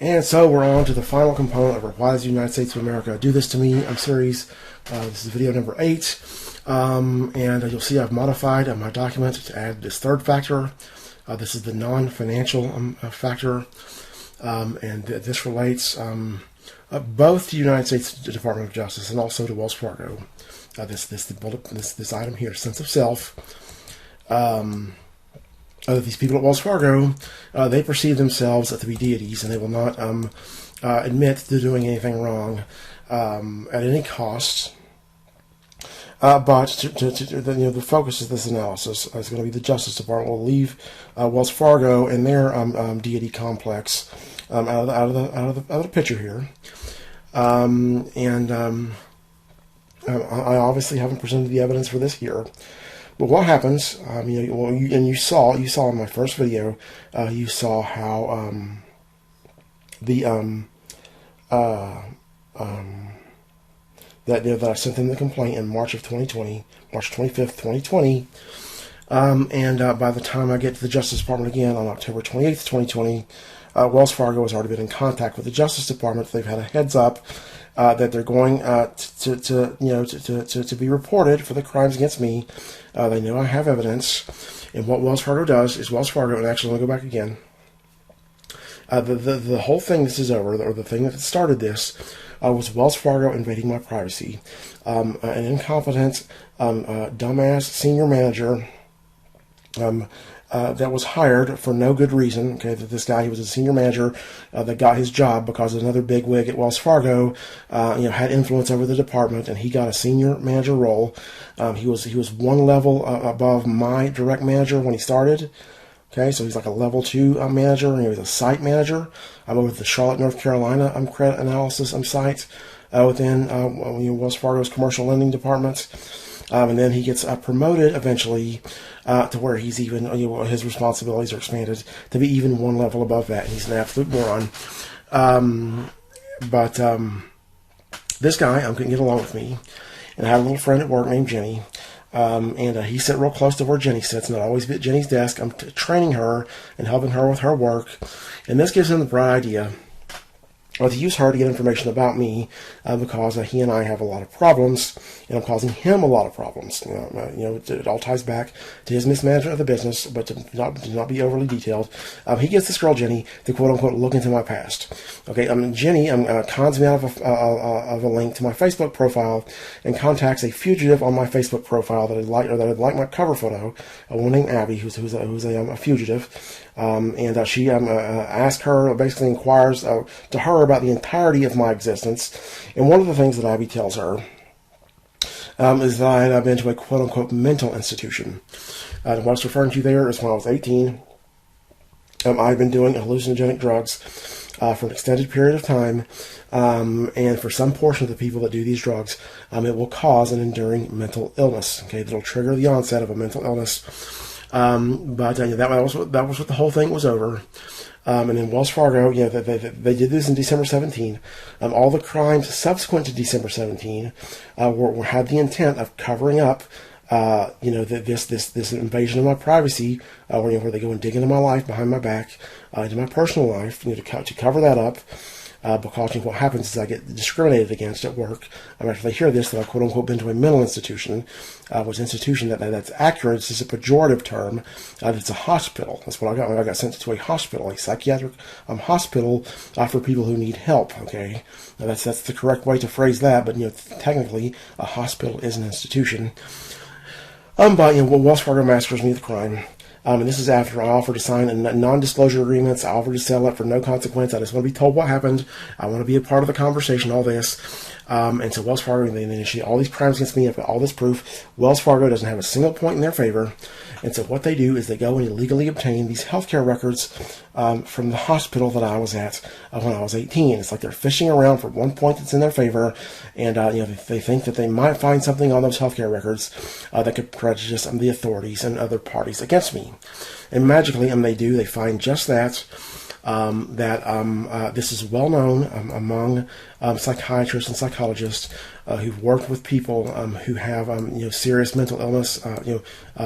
And so we're on to the final component of our Why Does the United States of America Do This to Me series. This is video number 8. And you'll see I've modified my document to add this third factor. This is the non-financial factor. And this relates both to the United States Department of Justice and also to Wells Fargo. This item here, sense of self. These people at Wells Fargo, they perceive themselves to be deities, and they will not admit to doing anything wrong at any cost. But the focus of this analysis is going to be the Justice Department will leave Wells Fargo and their deity complex out of the picture here. I obviously haven't presented the evidence for this here. But what happens? You saw in my first video, you saw how that I sent them the complaint in March of 2020, March 25th, 2020, and by the time I get to the Justice Department again on October 28th, 2020, Wells Fargo has already been in contact with the Justice Department. They've had a heads up that they're going to be reported for the crimes against me. They know I have evidence, and what Wells Fargo does is and actually let me go back again. The whole thing this is over, or the thing that started this, was Wells Fargo invading my privacy. An incompetent, dumbass senior manager that was hired for no good reason. Okay, that this guy, he was a senior manager that got his job because another big wig at Wells Fargo, had influence over the department, and he got a senior manager role. He was one level above my direct manager when he started. Okay, so he's like a level 2 manager, and he was a site manager. I'm over the Charlotte, North Carolina credit analysis site within Wells Fargo's commercial lending department. And then he gets promoted eventually to where he's even, his responsibilities are expanded to be even one level above that. And he's an absolute moron. But this guy couldn't get along with me. And I had a little friend at work named Jenny. And he sat real close to where Jenny sits, and I always be at Jenny's desk. I'm training her and helping her with her work. And this gives him the bright idea to use her to get information about me because he and I have a lot of problems, and I'm causing him a lot of problems. It all ties back to his mismanagement of the business, but to not be overly detailed. He gets this girl Jenny to quote unquote look into my past. Okay, Jenny cons me out of a link to my Facebook profile and contacts a fugitive on my Facebook profile that had liked my cover photo, a woman named Abby, who's a fugitive. And she asks her, basically inquires to her about the entirety of my existence. And one of the things that Abby tells her is that I had been to a quote-unquote mental institution. What I was referring to there is when I was 18, I've been doing hallucinogenic drugs for an extended period of time. And for some portion of the people that do these drugs, it will cause an enduring mental illness. Okay, that'll trigger the onset of a mental illness. But that was what the whole thing was over. And in Wells Fargo, they did this in December 17. All the crimes subsequent to December 17 had the intent of covering up, this invasion of my privacy, where they go and dig into my life behind my back, into my personal life, to cover that up. Because what happens is I get discriminated against at work. After they hear this, that I've quote-unquote been to a mental institution, which institution that's accurate. It's just a pejorative term. It's a hospital. That's what I got. I got sent to a hospital, a psychiatric hospital for people who need help. Okay, now that's the correct way to phrase that. But technically, a hospital is an institution. Wells Fargo massacres me with crime. And this is after I offered to sign non-disclosure agreements. I offered to settle it for no consequence. I just want to be told what happened. I want to be a part of the conversation, all this. And so Wells Fargo, they initiate all these crimes against me. I've got all this proof. Wells Fargo doesn't have a single point in their favor. And so what they do is they go and illegally obtain these healthcare records from the hospital that I was at when I was 18. It's like they're fishing around for one point that's in their favor. And they think that they might find something on those healthcare records that could prejudice the authorities and other parties against me. And magically, they find just that. This is well known among psychiatrists and psychologists who've worked with people who have serious mental illness,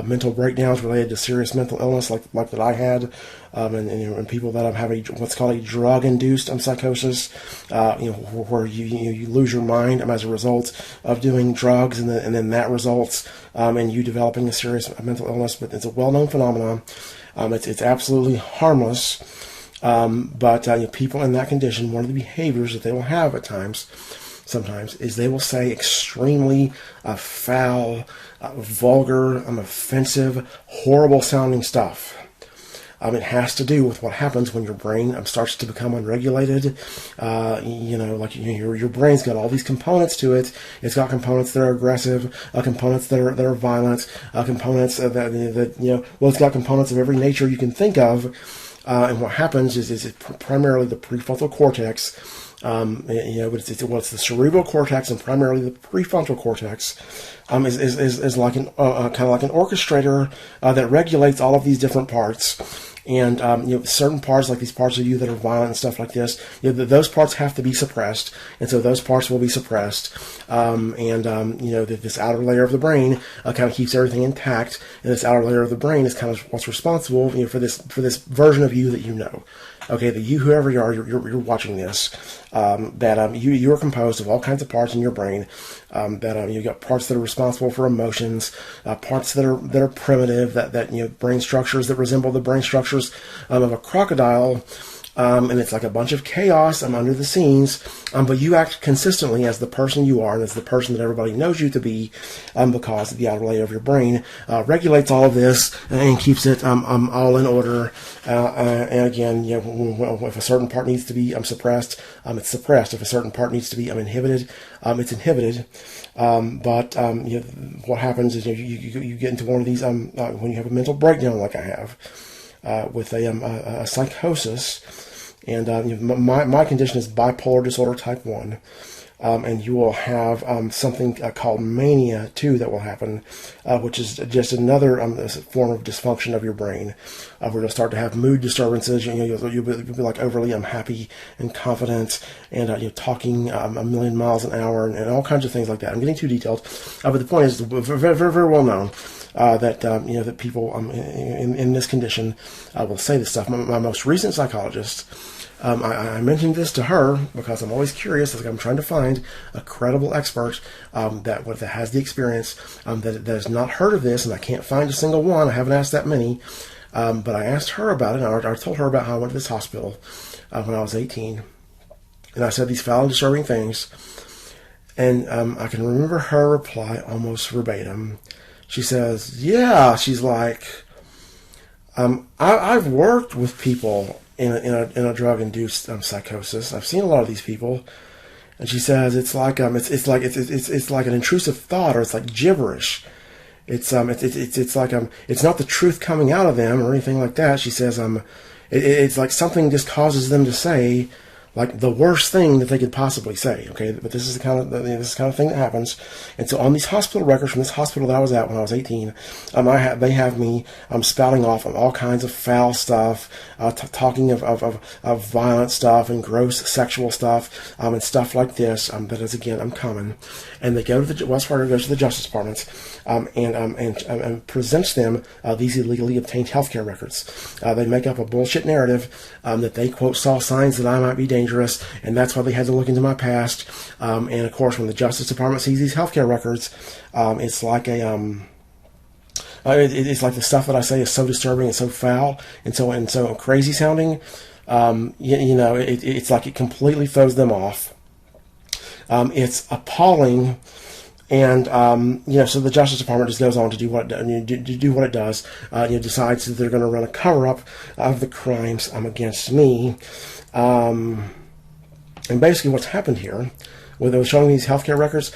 mental breakdowns related to serious mental illness, like that I had, and people that have what's called a drug-induced psychosis, where you lose your mind as a result of doing drugs, and then that results in you developing a serious mental illness. But it's a well-known phenomenon. It's absolutely harmless. But people in that condition, one of the behaviors that they will have at times, sometimes, is they will say extremely foul, vulgar, offensive, horrible-sounding stuff. It has to do with what happens when your brain starts to become unregulated. Your brain's got all these components to it. It's got components that are aggressive, components that are violent, components it's got components of every nature you can think of. And what happens is primarily the prefrontal cortex. It's the cerebral cortex and primarily the prefrontal cortex is like kind of like an orchestrator that regulates all of these different parts. And certain parts, like these parts of you that are violent and stuff like this, those parts have to be suppressed, and so those parts will be suppressed. This outer layer of the brain kind of keeps everything intact, and this outer layer of the brain is kind of what's responsible for this version of you that you know. Okay, that you, whoever you are, you're watching this. You are composed of all kinds of parts in your brain. You've got parts that are responsible for emotions, parts that are primitive, that brain structures that resemble the brain structures of a crocodile. And it's like a bunch of chaos under the scenes, but you act consistently as the person you are and as the person that everybody knows you to be, because the outer layer of your brain regulates all of this and keeps it all in order. And again, if a certain part needs to be suppressed, it's suppressed. If a certain part needs to be inhibited, it's inhibited. But what happens is you get into one of these when you have a mental breakdown like I have with a psychosis. And my condition is bipolar disorder type 1. And you will have something called mania, too, that will happen, which is just another form of dysfunction of your brain, where you'll start to have mood disturbances. You'll be like overly unhappy and confident, and talking a million miles an hour, and all kinds of things like that. I'm getting too detailed, but the point is very, very, very well known that people in this condition will say this stuff. My most recent psychologist. I mentioned this to her because I'm always curious. Like I'm trying to find a credible expert that has the experience that has not heard of this, and I can't find a single one. I haven't asked that many, but I asked her about it. And I told her about how I went to this hospital when I was 18, and I said these foul and disturbing things. And I can remember her reply almost verbatim. She says, "Yeah," she's like, "I've worked with people in a drug-induced psychosis. I've seen a lot of these people," and she says it's like it's like an intrusive thought, or it's like gibberish. It's like it's not the truth coming out of them or anything like that. She says it's like something just causes them to say like the worst thing that they could possibly say. Okay, but this is the kind of thing that happens. And so on these hospital records from this hospital that I was at when I was 18, they have me spouting off on all kinds of foul stuff, talking of violent stuff and gross sexual stuff, and stuff like this. That is again common. And they go to Wells Fargo goes to the Justice Department and presents them these illegally obtained healthcare records. They make up a bullshit narrative that they quote saw signs that I might be dangerous, and that's why they had to look into my past. And of course, when the Justice Department sees these healthcare records, it's like it's like the stuff that I say is so disturbing and so foul and so crazy sounding. It's like it completely throws them off. It's appalling. And so the Justice Department just goes on to do what it does. Decides that they're going to run a cover-up of the crimes against me. And basically, what's happened here, when they were showing these healthcare records,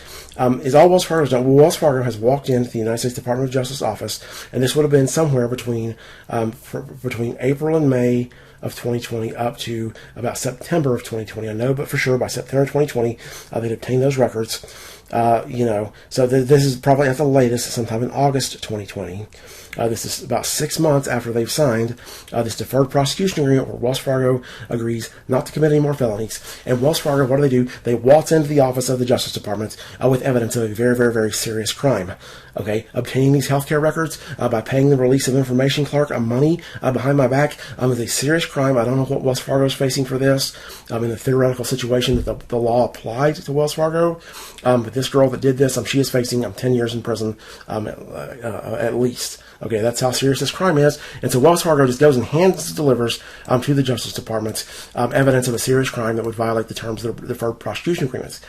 is all Wells Fargo has done. Wells Fargo has walked into the United States Department of Justice office, and this would have been somewhere between April and May of 2020 up to about September of 2020. I know, but for sure by September 2020, they'd obtained those records. So this is probably at the latest sometime in August 2020. This is about 6 months after they've signed this deferred prosecution agreement where Wells Fargo agrees not to commit any more felonies. And Wells Fargo, what do? They waltz into the office of the Justice Department with evidence of a very, very, very serious crime. Okay, obtaining these healthcare records by paying the release of information clerk money behind my back is a serious crime. I don't know what Wells Fargo is facing for this. In the theoretical situation that the law applied to Wells Fargo, but this girl that did this, she is facing 10 years in prison at least. Okay, that's how serious this crime is. And so Wells Fargo just goes and delivers to the Justice Department evidence of a serious crime that would violate the terms of the deferred prosecution agreements.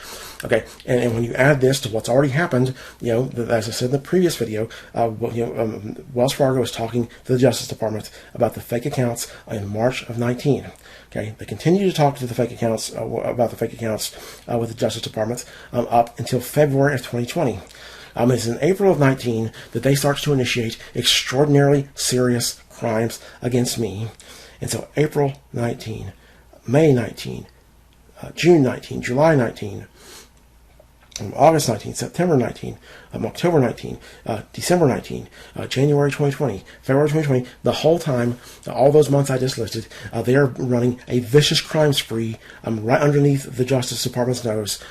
Okay, and when you add this to what's already happened, as I said in the previous video, Wells Fargo was talking to the Justice Department about the fake accounts in March of 19. Okay, they continue to talk to the fake accounts about the fake accounts with the Justice Department up until February of 2020. It's in April of 19 that they start to initiate extraordinarily serious crimes against me. And so April 19, May 19, June 19, July 19, August 19, September 19, October 19, December 19, January 2020, February 2020, the whole time, all those months I just listed, they are running a vicious crime spree right underneath the Justice Department's nose,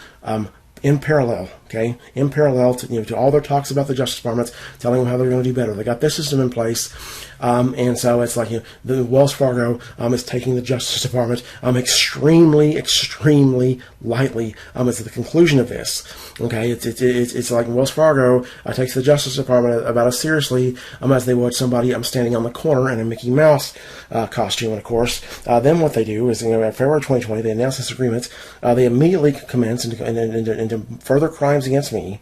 in parallel, to all their talks about the Justice Department, telling them how they're going to do better. They got this system in place, and so it's like the Wells Fargo is taking the Justice Department extremely, extremely lightly. It's the conclusion of this. Okay, it's like Wells Fargo takes the Justice Department about as seriously as they would somebody standing on the corner in a Mickey Mouse costume. And of course, then what they do is, in February 2020, they announce this agreement. They immediately commence into further crimes against me.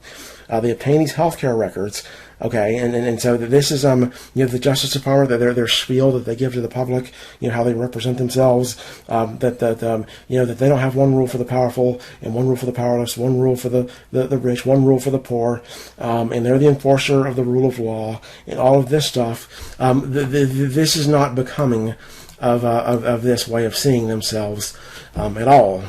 They obtain these healthcare records. Okay, and so this is the Justice Department, their spiel that they give to the public, how they represent themselves, that they don't have one rule for the powerful and one rule for the powerless, one rule for the rich, one rule for the poor, and they're the enforcer of the rule of law and all of this stuff. This is not becoming of this way of seeing themselves at all.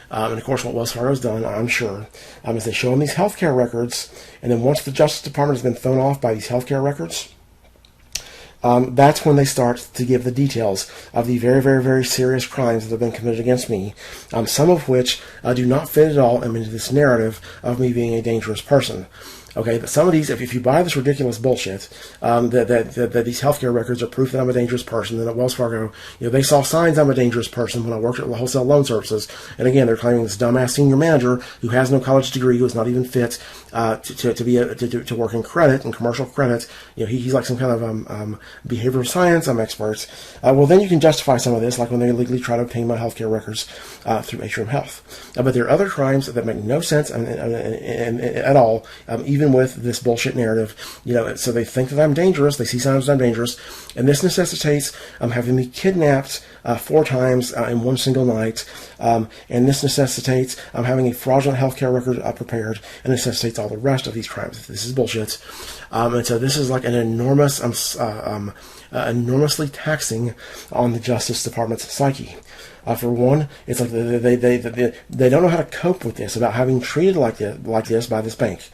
And of course, what Wells Fargo's done, I'm sure, is they show them these healthcare records, and then once the Justice Department has been thrown off by these healthcare records, that's when they start to give the details of the very, very, very serious crimes that have been committed against me, some of which do not fit at all into this narrative of me being a dangerous person. Okay, but some of these, if you buy this ridiculous bullshit, that these healthcare records are proof that I'm a dangerous person, then at Wells Fargo, they saw signs I'm a dangerous person when I worked at Wholesale Loan Services. And again, they're claiming this dumbass senior manager who has no college degree, who is not even fit to work in credit, in commercial credit. He's like some kind of behavioral science expert. Well, then you can justify some of this, like when they illegally try to obtain my healthcare records through Atrium Health. But there are other crimes that make no sense at all, even with this bullshit narrative. So they think that I'm dangerous, they see signs that I'm dangerous, and this necessitates having me kidnapped 4 times in one single night, and this necessitates having a fraudulent healthcare record prepared, and necessitates all the rest of these crimes. This is bullshit, and so this is like an enormous, enormously taxing on the Justice Department's psyche. For one, it's like they don't know how to cope with this, about having treated like this by this bank.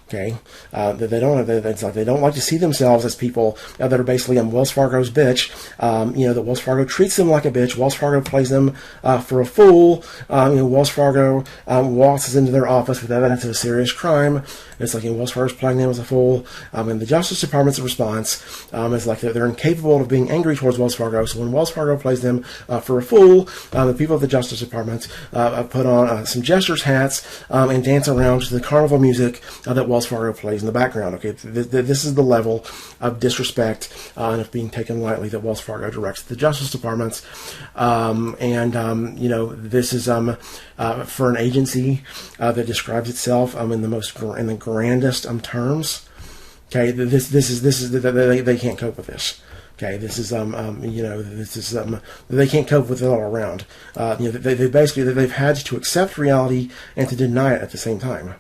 Okay, they don't like to see themselves as people that are basically Wells Fargo's bitch. That Wells Fargo treats them like a bitch. Wells Fargo plays them for a fool. Wells Fargo waltzes into their office with evidence of a serious crime. It's like Wells Fargo's playing them as a fool. And the Justice Department's response is like they're incapable of being angry towards Wells Fargo. So when Wells Fargo plays them for a fool, the people of the Justice Department put on some jester's hats and dance around to the carnival music that Wells Fargo plays in the background. Okay, this is the level of disrespect and of being taken lightly that Wells Fargo directs the Justice Department. This is for an agency that describes itself in the grandest terms. Okay, this is they can't cope with this. Okay, this is they can't cope with it all around. They've had to accept reality and to deny it at the same time.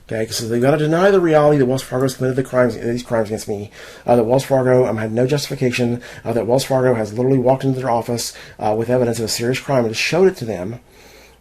Okay, so they've got to deny the reality that Wells Fargo's committed these crimes against me. That Wells Fargo had no justification. That Wells Fargo has literally walked into their office with evidence of a serious crime and just showed it to them.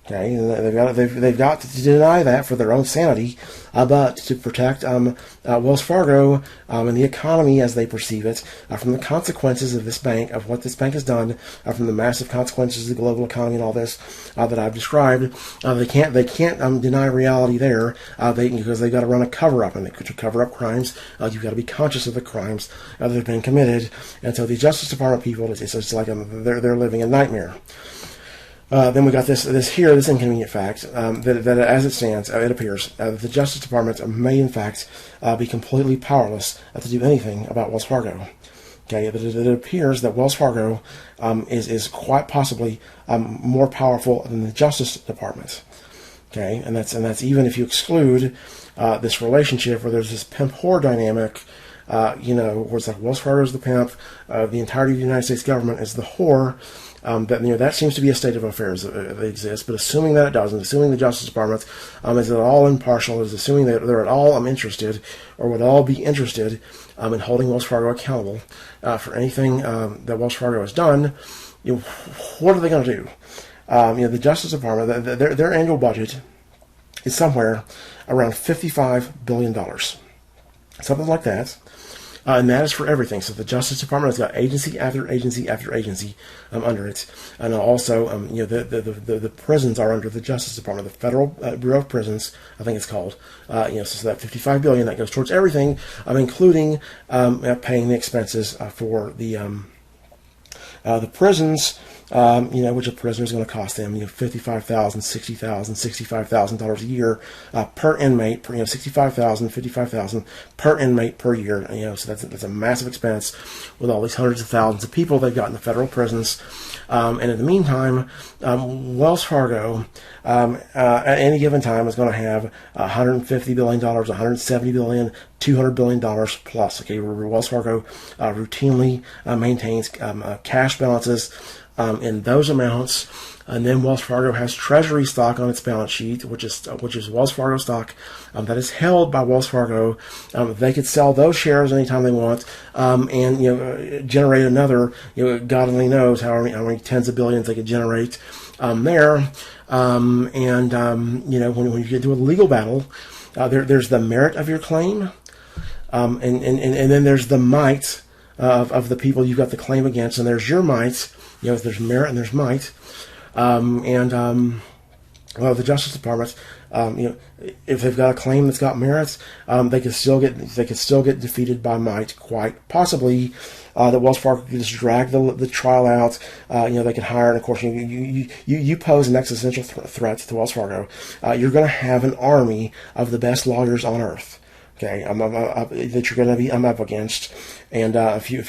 Okay, and they've got to deny that for their own sanity, but to protect Wells Fargo and the economy as they perceive it from the consequences of this bank, of what this bank has done, from the massive consequences of the global economy and all this that I've described. They can't deny reality there because they've got to run a cover up, and to cover up crimes, you've got to be conscious of the crimes that have been committed. And so the Justice Department people, it's like they're living a nightmare. Then we got this inconvenient fact that as it stands, it appears that the Justice Department may in fact be completely powerless to do anything about Wells Fargo. Okay, it appears that Wells Fargo is quite possibly more powerful than the Justice Department. Okay, and that's even if you exclude this relationship where there's this pimp-whore dynamic. Where it's like Wells Fargo is the pimp, the entirety of the United States government is the whore. That seems to be a state of affairs that exists, but assuming that it doesn't, assuming the Justice Department is at all impartial, is assuming that they're at all interested, or would all be interested in holding Wells Fargo accountable for anything that Wells Fargo has done, what are they going to do? The Justice Department, their annual budget is somewhere around $55 billion, something like that. And that is for everything. So the Justice Department has got agency after agency after agency under it, and also the prisons are under the Justice Department, the Federal Bureau of Prisons, I think it's called. So that $55 billion that goes towards everything, including paying the expenses for the prisons. Which a prisoner is going to cost them, $55,000, $60,000, $65,000 a year per inmate. $65,000, $55,000 per inmate per year. So that's a massive expense with all these hundreds of thousands of people they've got in the federal prisons. And in the meantime, Wells Fargo at any given time is going to have $150 billion, $170 billion, $200 billion plus. Okay, Wells Fargo routinely maintains cash balances in those amounts, and then Wells Fargo has treasury stock on its balance sheet, which is Wells Fargo stock that is held by Wells Fargo. They could sell those shares anytime they want, and generate another. God only knows how many tens of billions they could generate there. When you get into a legal battle, there's the merit of your claim, and then there's the might of the people you've got the claim against, and there's your might. There's merit and there's might, the Justice Department, if they've got a claim that's got merits, they could still get defeated by might, quite possibly. That Wells Fargo could just drag the trial out. They could hire, and of course, you pose an existential threat to Wells Fargo. You're going to have an army of the best lawyers on earth. Okay, that you're going to be up against, and if you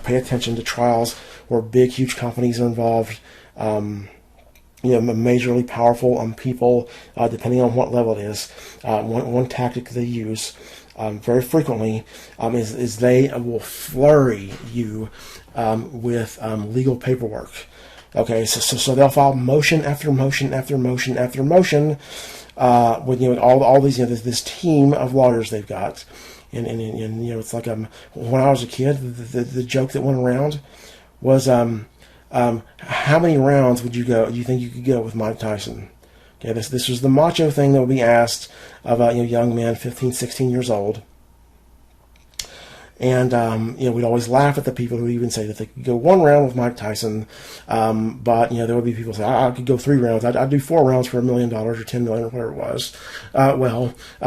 pay attention to trials where big, huge companies are involved, majorly powerful people, depending on what level it is, one tactic they use very frequently is they will flurry you with legal paperwork. Okay, so they'll file motion after motion after motion after motion. With all these this team of lawyers they've got, and it's like when I was a kid, the joke that went around was how many rounds do you think you could go with Mike Tyson? Okay, this was the macho thing that would be asked of young men 15, 16 years old. And, we'd always laugh at the people who even say that they could go one round with Mike Tyson. But there would be people say, I could go 3 rounds. I'd do 4 rounds for $1 million or $10 million or whatever it was.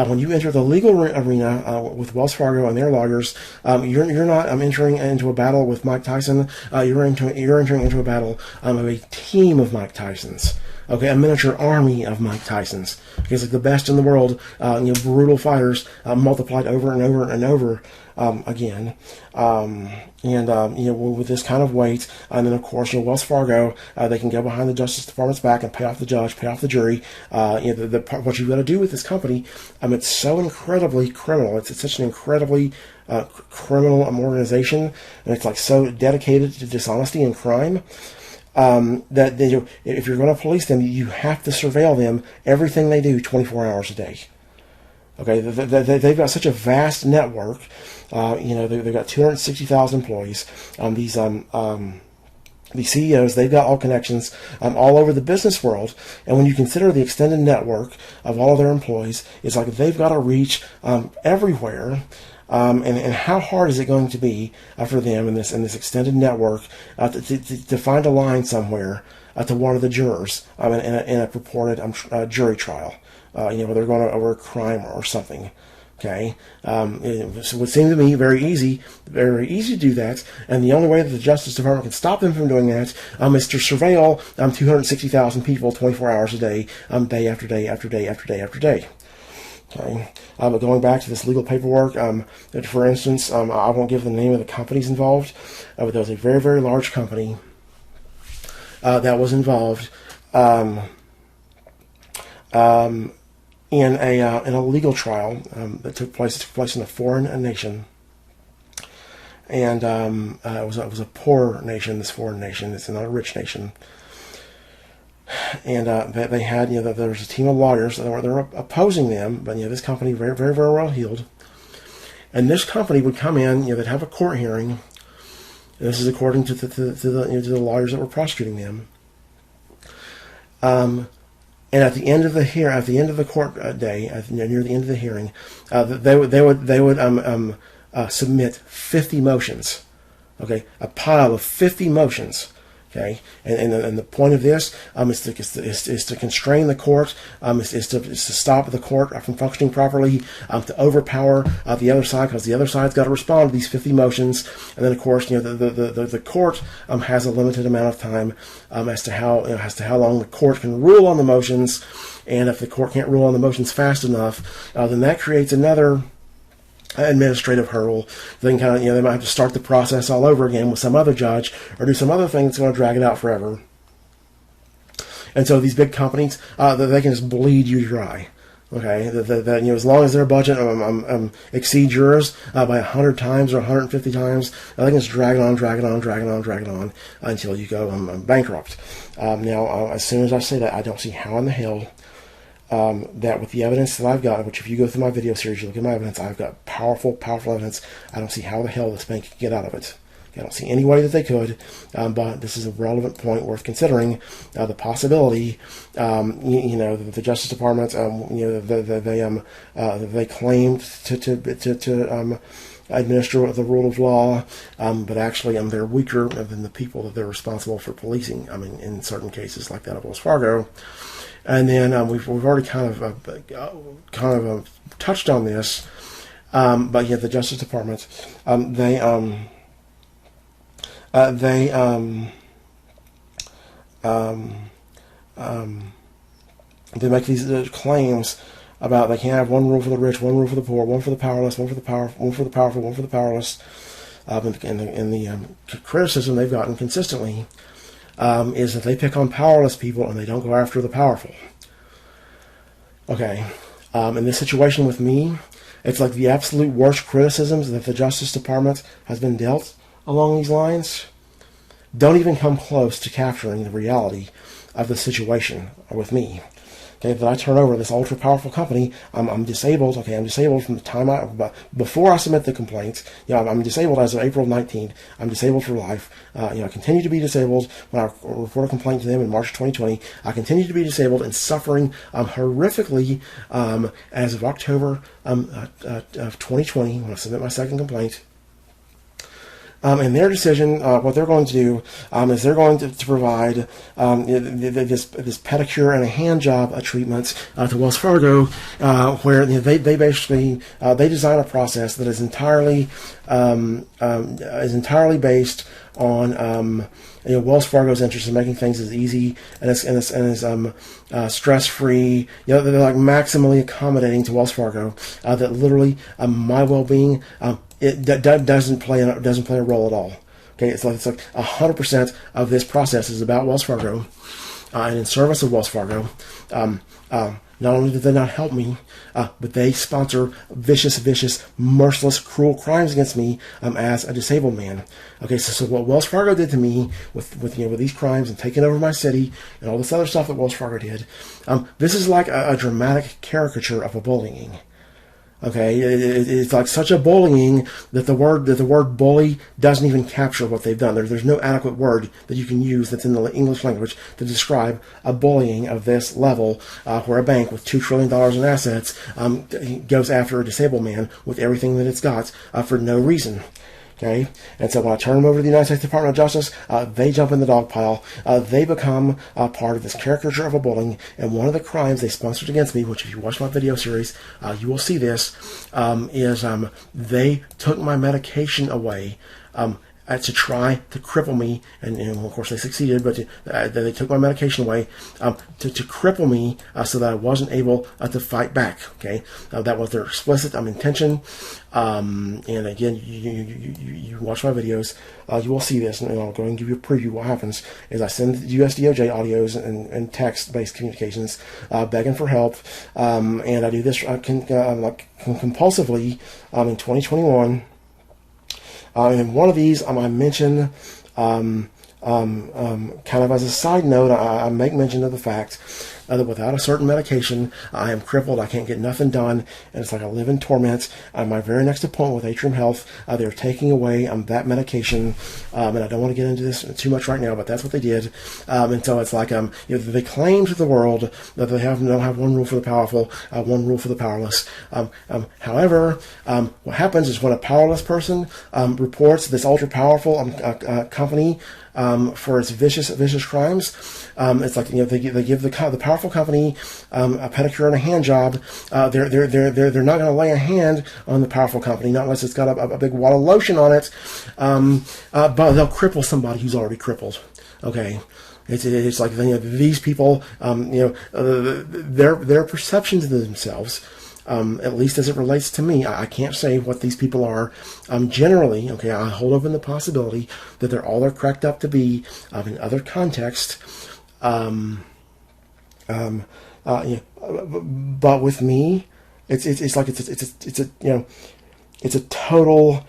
When you enter the legal arena with Wells Fargo and their lawyers, you're not entering into a battle with Mike Tyson. You're entering into a battle of a team of Mike Tysons. Okay, a miniature army of Mike Tysons. Okay, it's like the best in the world. Brutal fighters multiplied over and over and over again. With this kind of weight, and then of course, Wells Fargo, they can go behind the Justice Department's back and pay off the judge, pay off the jury. What you've got to do with this company, it's so incredibly criminal. It's such an incredibly criminal organization, and it's like so dedicated to dishonesty and crime. That if you're going to police them, you have to surveil them, everything they do 24 hours a day. Okay, they've got such a vast network. They've got 260,000 employees. These CEOs, they've got all connections all over the business world. And when you consider the extended network of all of their employees, it's like they've got to reach everywhere. And how hard is it going to be for them in this extended network to find a line somewhere to one of the jurors in a purported jury trial, where they're going over a crime or something. Okay, it would seem to me very easy to do that, and the only way that the Justice Department can stop them from doing that is to surveil 260,000 people 24 hours a day, day after day after day after day after day. Okay, but going back to this legal paperwork, for instance, I won't give the name of the companies involved, but there was a very, very large company that was involved in a legal trial that took place in a foreign nation, and it was a poor nation. This foreign nation, it's not a rich nation, and they had there was a team of lawyers that were opposing them, but this company very, very, very well heeled, and this company would come in, they'd have a court hearing. This is according to the lawyers that were prosecuting them. And at the end of the court day, near the end of the hearing, they would submit 50 motions. Okay, a pile of 50 motions. Okay, and the point of this is to constrain the court, is to stop the court from functioning properly, to overpower the other side, because the other side's got to respond to these 50 motions, and then of course the court has a limited amount of time as to how long the court can rule on the motions, and if the court can't rule on the motions fast enough, then that creates another administrative hurdle. Then they might have to start the process all over again with some other judge or do some other thing that's going to drag it out forever. And so these big companies, they can just bleed you dry. Okay, as long as their budget exceeds yours by 100 times or 150 times, they can just drag it on until you go bankrupt. Now, as soon as I say that, I don't see how in the hell that with the evidence that I've got, which if you go through my video series, you look at my evidence, I've got powerful evidence. I don't see how the hell this bank could get out of it. I don't see any way that they could, but this is a relevant point worth considering. The possibility, the Justice Department, they claimed to administer the rule of law, but actually they're weaker than the people that they're responsible for policing. In certain cases like that of Wells Fargo. And then we've already kind of touched on this, but the Justice Department they make these claims about they can't have one rule for the rich, one rule for the poor, one for the powerless, one for the powerful, one for the powerless. And the criticism they've gotten consistently is that they pick on powerless people and they don't go after the powerful. Okay, in this situation with me, it's like the absolute worst criticisms that the Justice Department has been dealt along these lines don't even come close to capturing the reality of the situation with me. Okay, that I turn over this ultra powerful company, I'm disabled. Okay, I'm disabled from the time before I submit the complaint. I'm disabled as of April 19th. I'm disabled for life. I continue to be disabled when I report a complaint to them in March 2020. I continue to be disabled and suffering horrifically as of October of 2020 when I submit my second complaint. And their decision, what they're going to do is they're going to provide this pedicure and a hand job treatment to Wells Fargo, where they basically they design a process that is entirely based on Wells Fargo's interest in making things as easy and as stress-free. They're like maximally accommodating to Wells Fargo. That literally my well-being. It doesn't play a role at all. Okay, it's like 100% of this process is about Wells Fargo, and in service of Wells Fargo. Not only do they not help me, but they sponsor vicious, merciless, cruel crimes against me as a disabled man. Okay, so what Wells Fargo did to me with these crimes and taking over my city and all this other stuff that Wells Fargo did, this is like a dramatic caricature of a bullying. Okay, it's like such a bullying that the word bully doesn't even capture what they've done. There's no adequate word that you can use that's in the English language to describe a bullying of this level, where a bank with $2 trillion in assets goes after a disabled man with everything that it's got for no reason. Okay, and so when I turn them over to the United States Department of Justice, they jump in the dog pile. They become part of this caricature of a bullying. And one of the crimes they sponsored against me, which if you watch my video series, you will see this, is they took my medication away. To try to cripple me, and of course they succeeded, but they took my medication away to cripple me so that I wasn't able to fight back. Okay, that was their explicit intention. And again, you watch my videos, you will see this, and I'll go ahead and give you a preview. What happens is I send US DOJ audios and text-based communications begging for help, and I do this compulsively in 2021. And one of these, I mention, kind of as a side note, I make mention of the fact that without a certain medication, I am crippled. I can't get nothing done, and it's like I live in torment. My very next appointment with Atrium Health, they're taking away that medication, and I don't want to get into this too much right now, but that's what they did. And so it's like they claim to the world that they don't have one rule for the powerful, one rule for the powerless. However, what happens is when a powerless person reports this ultra powerful company for its vicious crimes, it's like they give the powerful company a pedicure and a hand job. They're not going to lay a hand on the powerful company, not unless it's got a big wad of lotion on it. But they'll cripple somebody who's already crippled. Okay. It's like these people, their perceptions of themselves. At least as it relates to me, I can't say what these people are. Generally, okay, I hold open the possibility that they're cracked up to be in other contexts. But with me, it's like it's a total.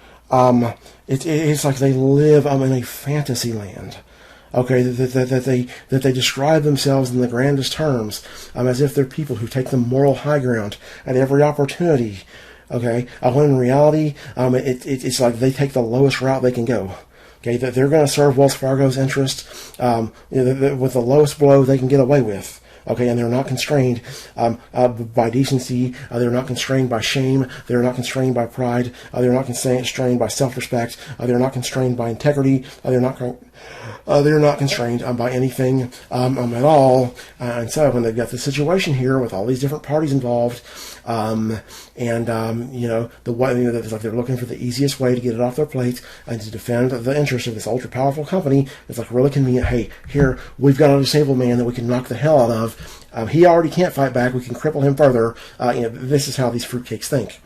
It's like they live in a fantasy land. Okay, that they describe themselves in the grandest terms, as if they're people who take the moral high ground at every opportunity. Okay, when in reality, it's like they take the lowest route they can go. Okay, that they're going to serve Wells Fargo's interest with the lowest blow they can get away with. Okay, and they're not constrained by decency. They're not constrained by shame. They're not constrained by pride. They're not constrained by self-respect. They're not constrained by integrity. They're not constrained by anything at all. And so when they've got the situation here with all these different parties involved, the way it's like they're looking for the easiest way to get it off their plate and to defend the interest of this ultra powerful company. It's like really convenient. Hey, here we've got a disabled man that we can knock the hell out of. He already can't fight back. We can cripple him further. This is how these fruitcakes think.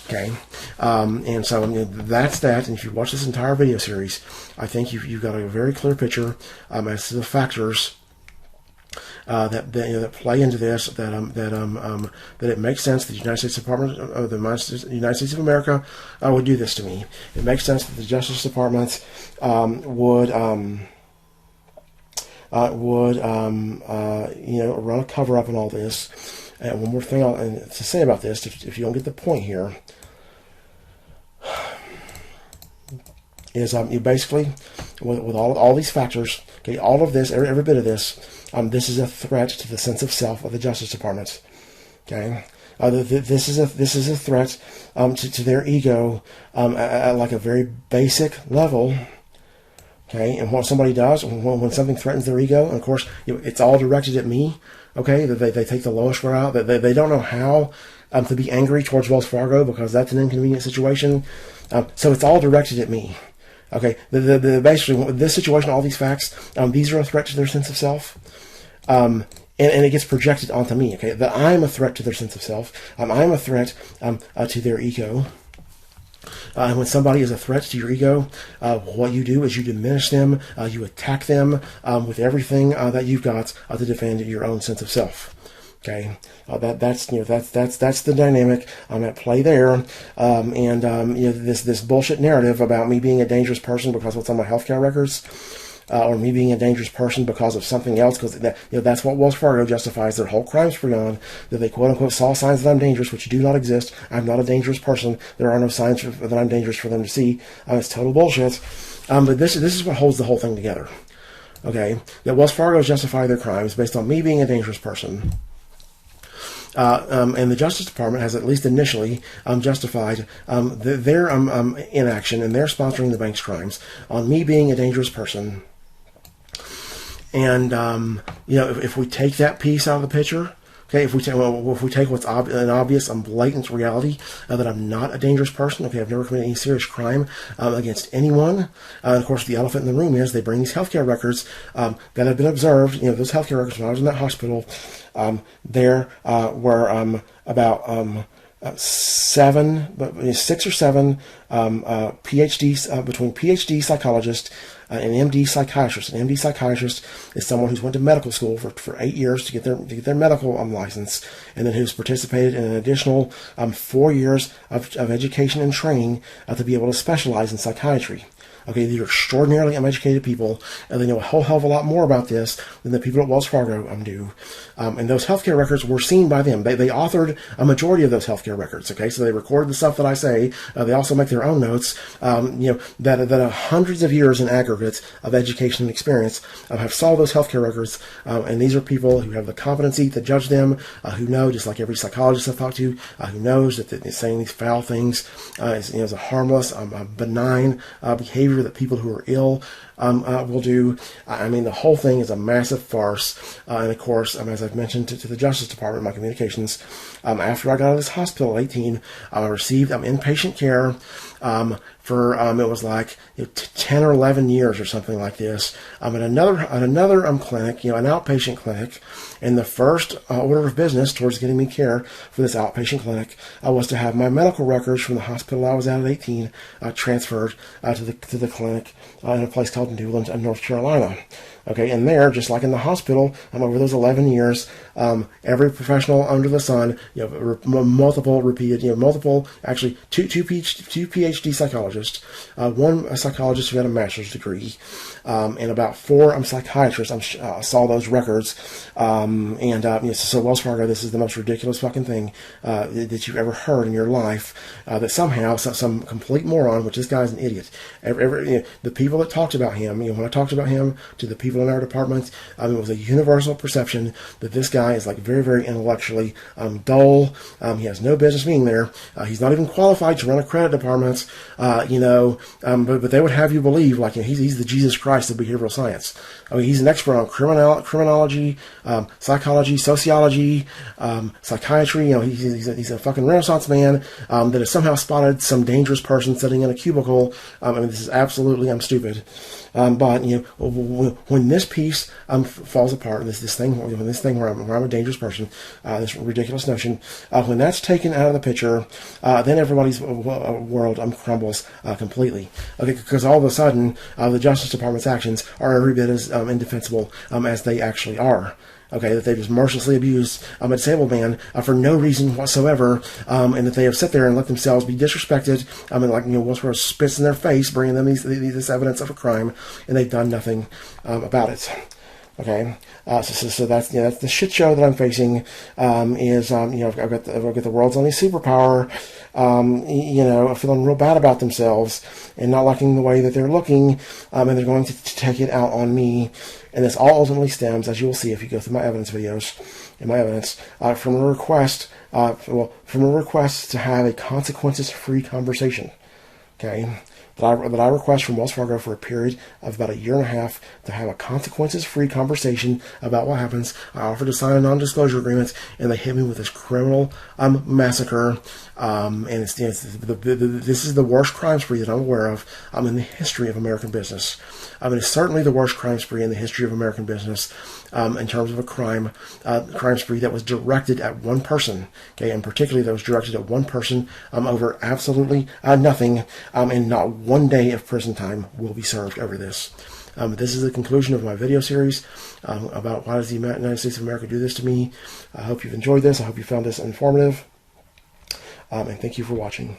Okay, and so that's that. And if you watch this entire video series, I think you've got a very clear picture as to the factors that play into this. That it makes sense that the United States Department of the United States of America would do this to me. It makes sense that the Justice Department would run a cover up in all this. And one more thing to say about this, if you don't get the point here, is you basically, with all these factors, okay, all of this, every bit of this, this is a threat to the sense of self of the Justice Department. Okay, this is a threat to their ego at like a very basic level. Okay, and what somebody does when something threatens their ego, and of course it's all directed at me. Okay, that they take the lowest route. That they don't know how to be angry towards Wells Fargo because that's an inconvenient situation. So it's all directed at me. Okay, basically this situation, all these facts, these are a threat to their sense of self, and it gets projected onto me. Okay, that I'm a threat to their sense of self. I'm a threat to their ego. And when somebody is a threat to your ego, what you do is you diminish them, you attack them with everything that you've got to defend your own sense of self. Okay, that's the dynamic at play there, this bullshit narrative about me being a dangerous person because of what's on my healthcare records. or me being a dangerous person because of something else, because that's what Wells Fargo justifies their whole crime spree on, that they quote-unquote saw signs that I'm dangerous, which do not exist. I'm not a dangerous person. There are no signs that I'm dangerous for them to see. It's total bullshit. But this is what holds the whole thing together. Okay, that Wells Fargo justify their crimes based on me being a dangerous person. And the Justice Department has, at least initially, justified their inaction and their sponsoring the bank's crimes on me being a dangerous person. And if we take that piece out of the picture, okay, if we take what's an obvious and blatant reality that I'm not a dangerous person, okay, I've never committed any serious crime against anyone. And of course, the elephant in the room is they bring these healthcare records that have been observed. Those healthcare records when I was in that hospital, there were about 6 or 7 PhDs, between PhD psychologists and MD psychiatrist. An MD psychiatrist is someone who's went to medical school for 8 years to get their medical license, and then who's participated in an additional 4 years of education and training to be able to specialize in psychiatry. Okay, these are extraordinarily uneducated people, and they know a whole hell of a lot more about this than the people at Wells Fargo do. And those healthcare records were seen by them. They authored a majority of those healthcare records. Okay, so they record the stuff that I say. They also make their own notes. That hundreds of years in aggregate of education and experience have saw those healthcare records. And these are people who have the competency to judge them, who know, just like every psychologist I've talked to, who knows that saying these foul things is a harmless, benign behavior that people who are ill will do. I mean, the whole thing is a massive farce. And of course, as I've mentioned to the Justice Department in my communications, after I got out of this hospital at 18, I received inpatient care for it was like 10 or 11 years or something like this. At another clinic, an outpatient clinic. And the first order of business towards getting me care for this outpatient clinic was to have my medical records from the hospital I was at 18 transferred to the clinic in a place called Newland, North Carolina. Okay, and there, just like in the hospital, over those 11 years, every professional under the sun, actually two PhD psychologists, one psychologist who had a master's degree, and about 4 psychiatrists saw those records. So Wells Fargo, this is the most ridiculous fucking thing that you've ever heard in your life. That somehow some complete moron, which this guy's an idiot. The people that talked about him, when I talked about him to the people in our department, it was a universal perception that this guy is very, very intellectually dull. He has no business being there. He's not even qualified to run a credit department. But they would have you believe he's the Jesus Christ of behavioral science. He's an expert on criminology, psychology, sociology, psychiatry. He's a fucking Renaissance man that has somehow spotted some dangerous person sitting in a cubicle. This is absolutely stupid. But when this piece falls apart, this thing where I'm a dangerous person, this ridiculous notion, when that's taken out of the picture, then everybody's world crumbles completely. Okay, because all of a sudden the Justice Department's actions are every bit as indefensible as they actually are. Okay, that they just mercilessly abused a disabled man for no reason whatsoever, and that they have sat there and let themselves be disrespected, Wells Fargo spits in their face, bringing them this evidence of a crime, and they've done nothing about it. Okay, so that's the shit show that I'm facing. I've got the world's only superpower. Feeling real bad about themselves and not liking the way that they're looking, and they're going to take it out on me. And this all ultimately stems, as you will see if you go through my evidence videos, from a request to have a consequences-free conversation. Okay. That I request from Wells Fargo for a period of about 1.5 years to have a consequences-free conversation about what happens. I offered to sign a non-disclosure agreement, and they hit me with this criminal massacre. And this is the worst crime spree that I'm aware of in the history of American business. It's certainly the worst crime spree in the history of American business in terms of a crime spree that was directed at one person. Okay, and particularly that was directed at one person over absolutely nothing, and not 1 day of prison time will be served over this. This is the conclusion of my video series about why does the United States of America do this to me. I hope you've enjoyed this. I hope you found this informative. And thank you for watching.